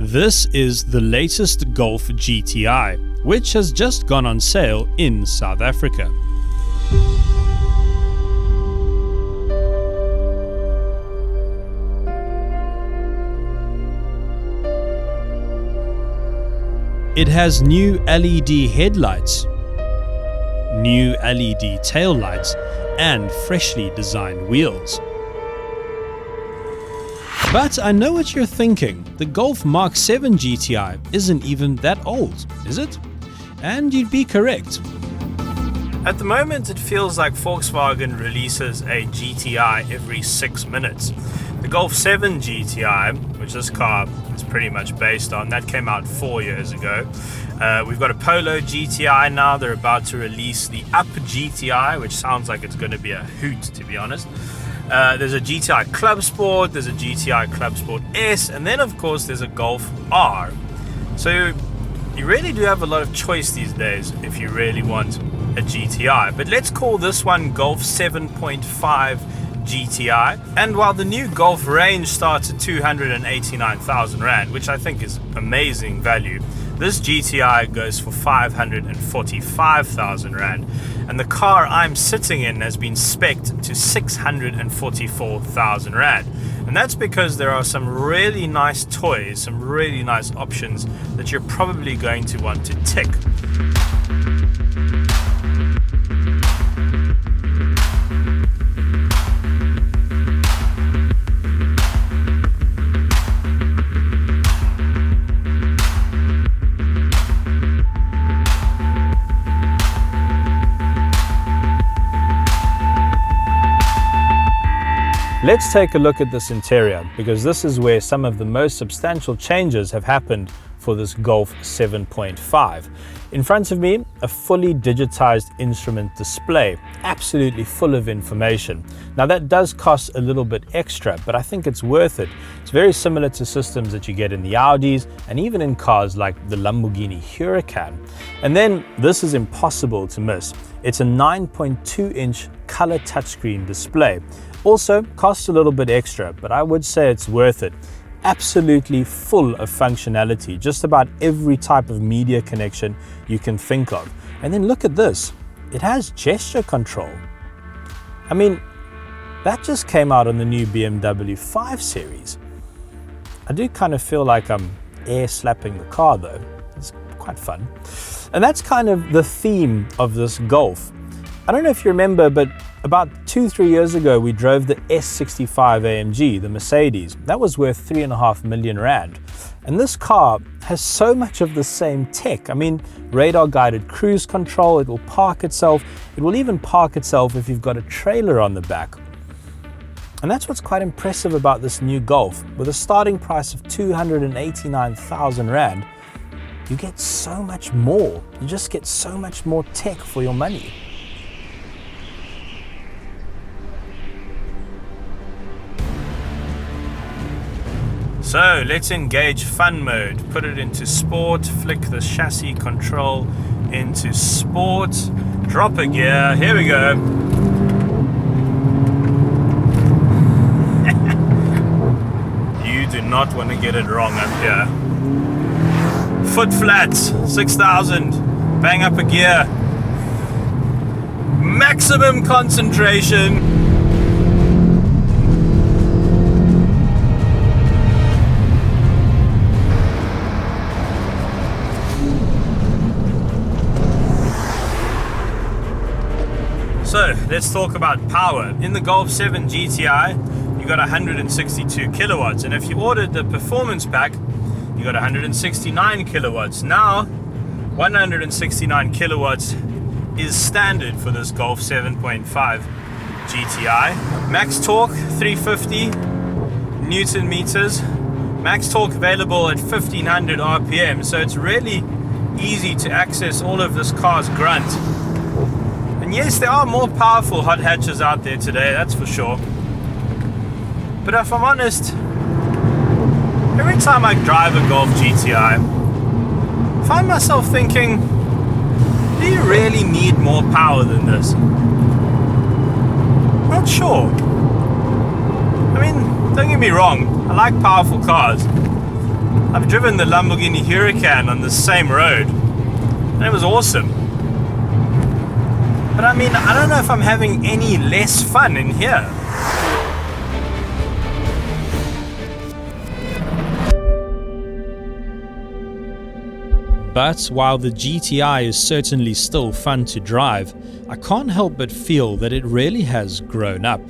This is the latest Golf GTI, which has just gone on sale in South Africa. It has new LED headlights, new LED taillights, and freshly designed wheels. But I know what you're thinking, the Golf Mark 7 GTI isn't even that old, is it? And you'd be correct. At the moment, it feels like Volkswagen releases a GTI every 6 minutes. The Golf 7 GTI, which this car is pretty much based on, that came out 4 years ago. We've got a Polo GTI now. They're about to release the Up GTI, which sounds like it's going to be a hoot, to be honest. There's a GTI Club Sport, there's a GTI Club Sport S, and then of course there's a Golf R. So you really do have a lot of choice these days if you really want a GTI. But let's call this one Golf 7.5 GTI. And while the new Golf range starts at 289,000 Rand, which I think is amazing value, this GTI goes for 545,000 Rand. And the car I'm sitting in has been spec'd to 644,000 Rand. And that's because there are some really nice toys, some really nice options that you're probably going to want to tick. Let's take a look at this interior, because this is where some of the most substantial changes have happened for this Golf 7.5. In front of me, a fully digitized instrument display, absolutely full of information. Now that does cost a little bit extra, but I think it's worth it. It's very similar to systems that you get in the Audis and even in cars like the Lamborghini Huracan. And then this is impossible to miss. It's a 9.2-inch color touchscreen display. Also costs a little bit extra, but I would say it's worth it. Absolutely full of functionality, just about every type of media connection you can think of. And then look at this, it has gesture control. I mean, that just came out on the new BMW 5 Series. I do kind of feel like I'm air slapping the car though. It's quite fun. And that's kind of the theme of this Golf. I don't know if you remember, but about 2-3 years ago, we drove the S65 AMG, the Mercedes. That was worth 3.5 million Rand. And this car has so much of the same tech. I mean, radar guided cruise control, it will park itself. It will even park itself if you've got a trailer on the back. And that's what's quite impressive about this new Golf. With a starting price of 289,000 Rand, you get so much more. You just get so much more tech for your money. So let's engage fun mode, put it into sport, flick the chassis control into sport, drop a gear, here we go. You do not want to get it wrong up here. Foot flats, 6,000, bang up a gear. Maximum concentration. So let's talk about power. In the Golf 7 GTI, you got 162 kilowatts. And if you ordered the performance pack, you got 169 kilowatts. Now, 169 kilowatts is standard for this Golf 7.5 GTI. Max torque, 350 Newton meters. Max torque available at 1500 RPM. So it's really easy to access all of this car's grunt. And yes, there are more powerful hot hatches out there today, that's for sure. But if I'm honest, every time I drive a Golf GTI, I find myself thinking, do you really need more power than this? Not sure. I mean, don't get me wrong, I like powerful cars. I've driven the Lamborghini Huracan on the same road, and it was awesome. But I mean, I don't know if I'm having any less fun in here. But while the GTI is certainly still fun to drive, I can't help but feel that it really has grown up.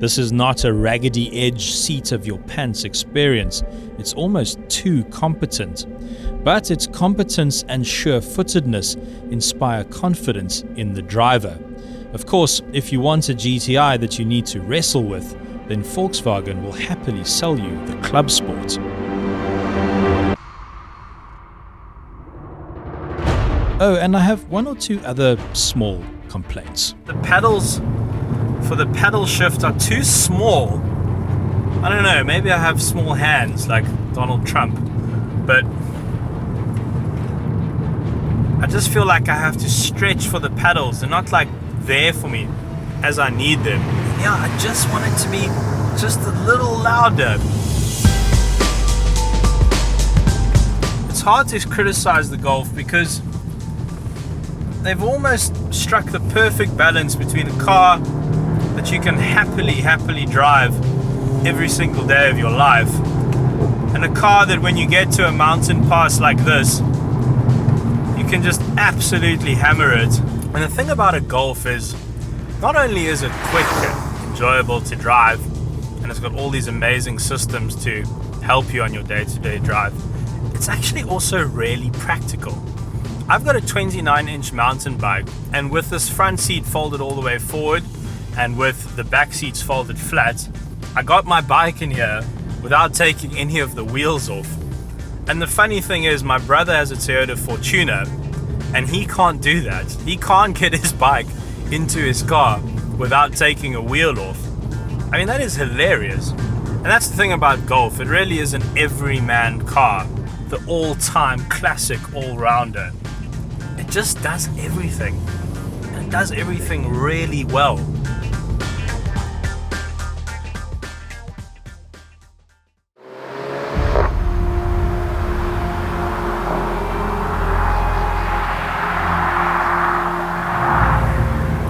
This is not a raggedy edge seat of your pants experience. It's almost too competent. But its competence and sure-footedness inspire confidence in the driver. Of course, if you want a GTI that you need to wrestle with, then Volkswagen will happily sell you the Club Sport. Oh, and I have one or two other small complaints. The pedals for the pedal shift are too small. I don't know, maybe I have small hands like Donald Trump, but I just feel like I have to stretch for the pedals. They're not like there for me as I need them. Yeah, I just want it to be just a little louder. It's hard to criticize the Golf because they've almost struck the perfect balance between a car that you can happily drive every single day of your life and a car that when you get to a mountain pass like this, you can just absolutely hammer it. And the thing about a Golf is, not only is it quick and enjoyable to drive, and it's got all these amazing systems to help you on your day-to-day drive, it's actually also really practical. I've got a 29-inch mountain bike, and with this front seat folded all the way forward and with the back seats folded flat, I got my bike in here without taking any of the wheels off. And the funny thing is, my brother has a Toyota Fortuner and he can't do that. He can't get his bike into his car without taking a wheel off. I mean, that is hilarious. And that's the thing about Golf, it really is an everyman car, the all-time classic all-rounder. It just does everything, and it does everything really well.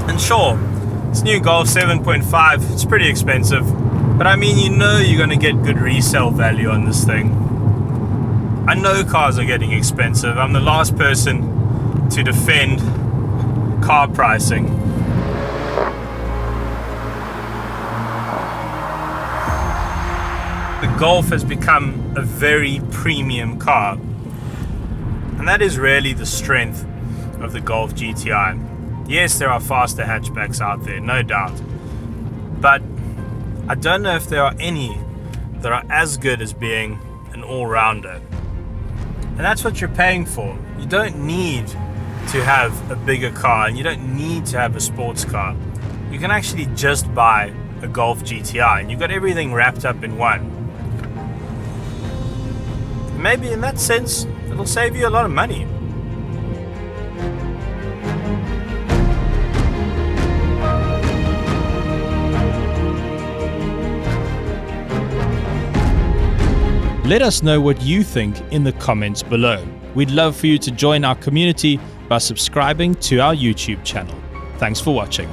And sure, this new Golf 7.5, it's pretty expensive, but I mean, you know you're going to get good resale value on this thing. I know cars are getting expensive. I'm the last person to defend car pricing. The Golf has become a very premium car, and that is really the strength of the Golf GTI. Yes, there are faster hatchbacks out there, no doubt, but I don't know if there are any that are as good as being an all-rounder. And that's what you're paying for. You don't need to have a bigger car, and you don't need to have a sports car. You can actually just buy a Golf GTI and you've got everything wrapped up in one. Maybe in that sense, it'll save you a lot of money. Let us know what you think in the comments below. We'd love for you to join our community by subscribing to our YouTube channel. Thanks for watching.